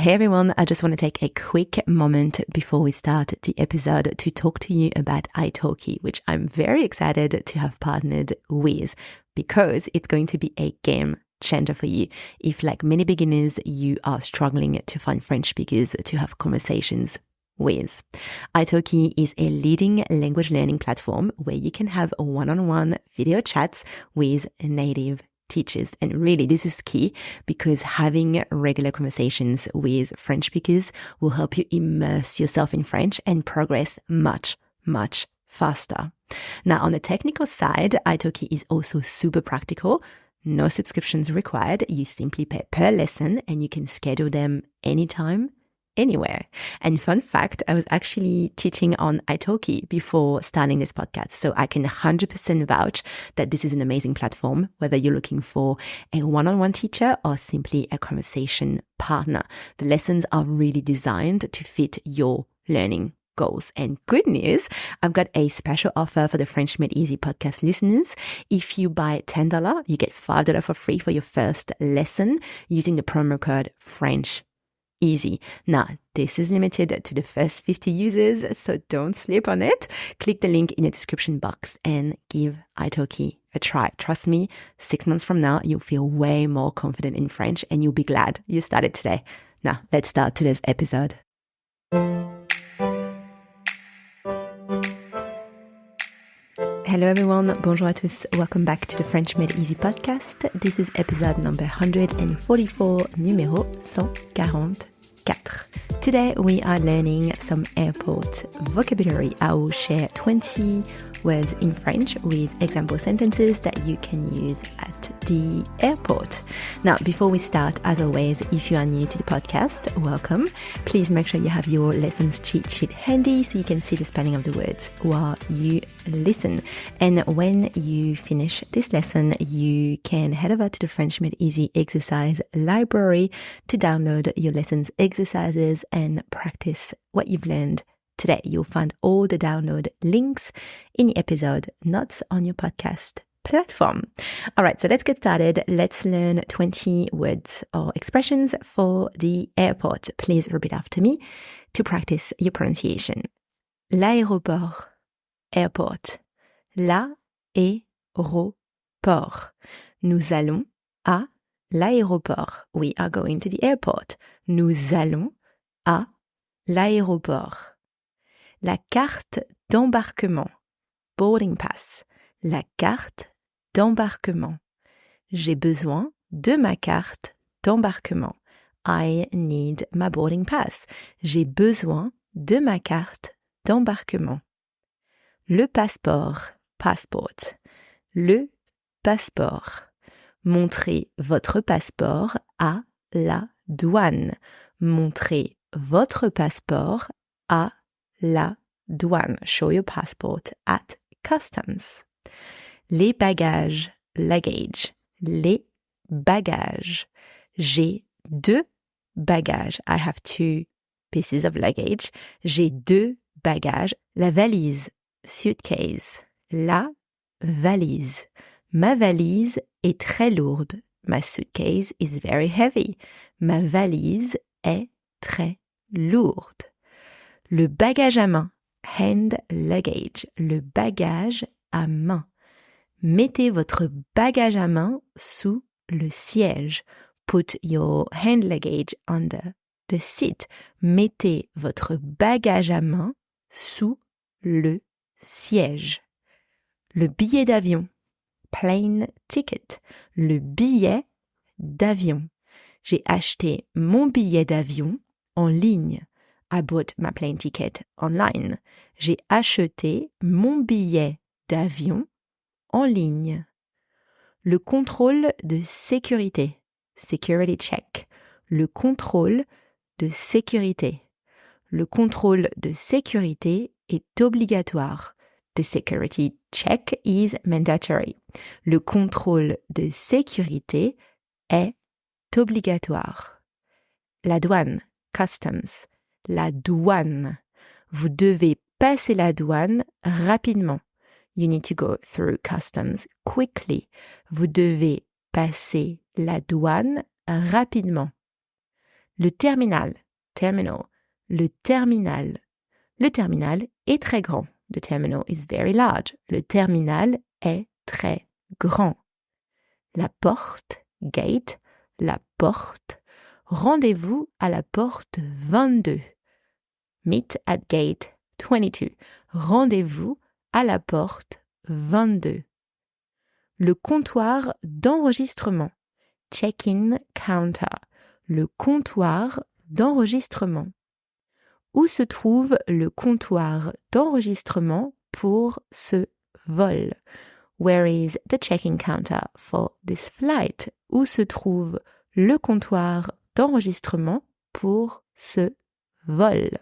Hey everyone, I just want to take a quick moment before we start the episode to talk to you about italki, which I'm very excited to have partnered with because it's going to be a game changer for you. If, like many beginners, you are struggling to find French speakers to have conversations with. italki is a leading language learning platform where you can have one-on-one video chats with native teachers. And really, this is key because having regular conversations with French speakers will help you immerse yourself in French and progress much, much faster. Now, on the technical side, italki is also super practical. No subscriptions required. You simply pay per lesson and you can schedule them anytime, anywhere. And fun fact, I was actually teaching on italki before starting this podcast. So I can 100% vouch that this is an amazing platform, whether you're looking for a one-on-one teacher or simply a conversation partner. The lessons are really designed to fit your learning goals. And good news, I've got a special offer for the French Made Easy podcast listeners. If you buy $10, you get $5 for free for your first lesson using the promo code French Easy. Now, this is limited to the first 50 users, so don't sleep on it. Click the link in the description box and give italki a try. Trust me, 6 months from now, you'll feel way more confident in French and you'll be glad you started today. Now, let's start today's episode. Hello everyone, bonjour à tous. Welcome back to the French Made Easy podcast. This is episode number 144, numéro 144. Today we are learning some airport vocabulary. I will share 20 words in French with example sentences that you can use at the airport. Now, before we start, as always, if you are new to the podcast, welcome. Please make sure you have your lessons cheat sheet handy so you can see the spelling of the words while you listen. And when you finish this lesson, you can head over to the French Made Easy exercise library to download your lessons exercises and practice what you've learned today. You'll find all the download links in the episode notes on your podcast platform. All right, so let's get started. Let's learn 20 words or expressions for the airport. Please repeat after me to practice your pronunciation. L'aéroport, airport. L'aéroport. Nous allons à l'aéroport. We are going to the airport. Nous allons à l'aéroport. La carte d'embarquement, boarding pass. La carte d'embarquement. J'ai besoin de ma carte d'embarquement. I need my boarding pass. J'ai besoin de ma carte d'embarquement. Le passeport, passport. Le passeport. Montrez votre passeport à la douane. Montrez votre passeport à la douane. Show your passport at customs. Les bagages, luggage. Les bagages. J'ai 2 bagages. I have 2 pieces of luggage. J'ai 2 bagages. La valise, suitcase. La valise. Ma valise est très lourde. My suitcase is very heavy. Ma valise est très lourde. Le bagage à main, hand luggage, le bagage à main. Mettez votre bagage à main sous le siège. Put your hand luggage under the seat. Mettez votre bagage à main sous le siège. Le billet d'avion, plane ticket, le billet d'avion. J'ai acheté mon billet d'avion en ligne. I bought my plane ticket online. J'ai acheté mon billet d'avion en ligne. Le contrôle de sécurité, security check. Le contrôle de sécurité. Le contrôle de sécurité est obligatoire. The security check is mandatory. Le contrôle de sécurité est obligatoire. La douane, customs. La douane. Vous devez passer la douane rapidement. You need to go through customs quickly. Vous devez passer la douane rapidement. Le terminal, terminal. Le terminal. Le terminal est très grand. The terminal is very large. Le terminal est très grand. La porte, gate, la porte. Rendez-vous à la porte 22. Meet at gate 22. Rendez-vous à la porte 22. Le comptoir d'enregistrement. Check-in counter. Le comptoir d'enregistrement. Où se trouve le comptoir d'enregistrement pour ce vol? Where is the check-in counter for this flight? Où se trouve le comptoir d'enregistrement pour ce vol?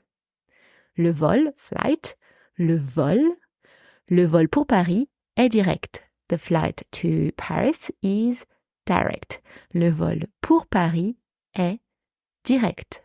Le vol, flight, le vol pour Paris est direct. The flight to Paris is direct. Le vol pour Paris est direct.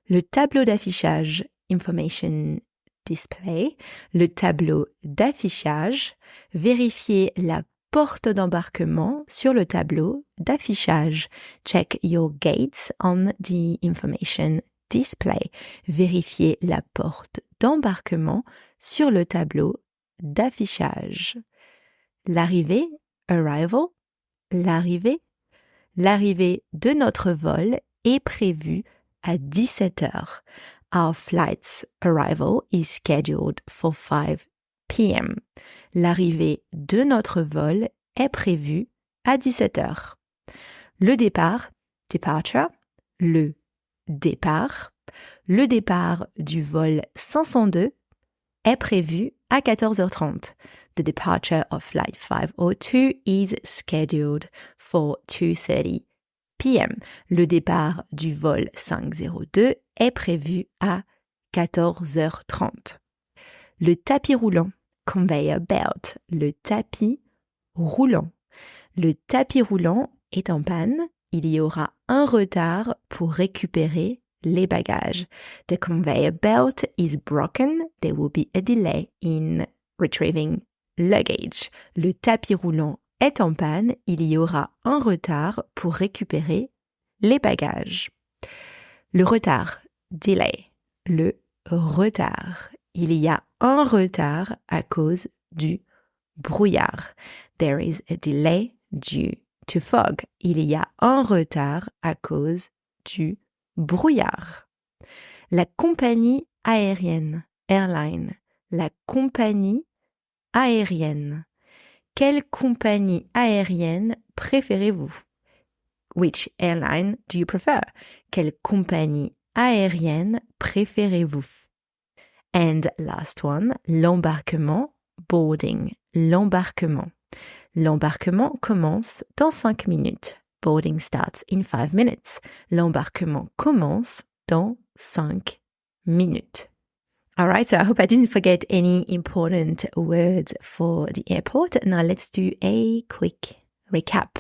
Le tableau d'affichage, information display, le tableau d'affichage, vérifiez la porte d'embarquement sur le tableau d'affichage. Check your gates on the information display. Vérifiez la porte d'embarquement sur le tableau d'affichage. L'arrivée, arrival, l'arrivée. L'arrivée de notre vol est prévue à 17h. Our flight's arrival is scheduled for 5 p.m. L'arrivée de notre vol est prévue à 17h. Le départ, departure, le départ. Le départ du vol 502 est prévu à 14h30. The departure of flight 502 is scheduled for 2:30 p.m. Le départ du vol 502 est prévu à 14h30. Le tapis roulant, conveyor belt, le tapis roulant. Le tapis roulant est en panne, il y aura un retard pour récupérer les bagages. The conveyor belt is broken, there will be a delay in retrieving luggage. Le tapis roulant est en panne, il y aura un retard pour récupérer les bagages. Le retard, delay. Le retard. Il y a un retard à cause du brouillard. There is a delay due to fog. Il y a un retard à cause du brouillard. La compagnie aérienne, airline. La compagnie aérienne. Quelle compagnie aérienne préférez-vous? Which airline do you prefer? Quelle compagnie aérienne préférez-vous? And last one, l'embarquement, boarding. L'embarquement. L'embarquement commence dans 5 minutes. Boarding starts in 5 minutes. L'embarquement commence dans 5 minutes. All right, so I hope I didn't forget any important words for the airport. Now let's do a quick recap.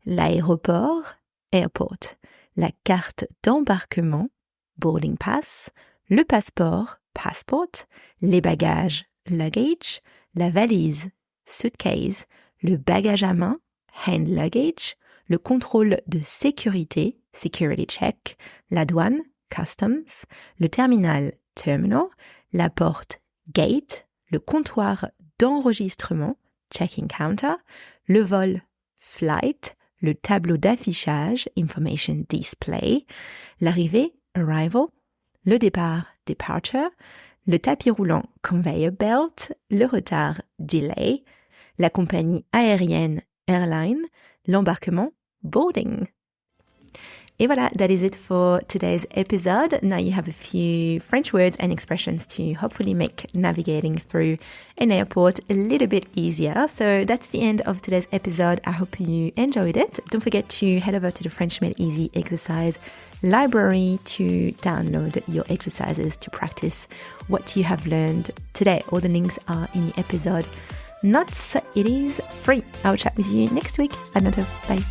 L'aéroport, airport. La carte d'embarquement, boarding pass. Le passeport, passport. Les bagages, luggage. La valise, suitcase. Le bagage à main, hand luggage. Le contrôle de sécurité, security check. La douane, customs. Le terminal, terminal. La porte, gate. Le comptoir d'enregistrement, check-in counter. Le vol, flight. Le tableau d'affichage, information display. L'arrivée, arrival. Le départ, departure. Le tapis roulant, conveyor belt. Le retard, delay. La compagnie aérienne, airline. L'embarquement, boarding. Et voilà, that is it for today's episode. Now you have a few French words and expressions to hopefully make navigating through an airport a little bit easier. So that's the end of today's episode. I hope you enjoyed it. Don't forget to head over to the French Made Easy exercise library to download your exercises to practice what you have learned today. All the links are in the episode notes. It is free. I'll chat with you next week. À bientôt. Bye.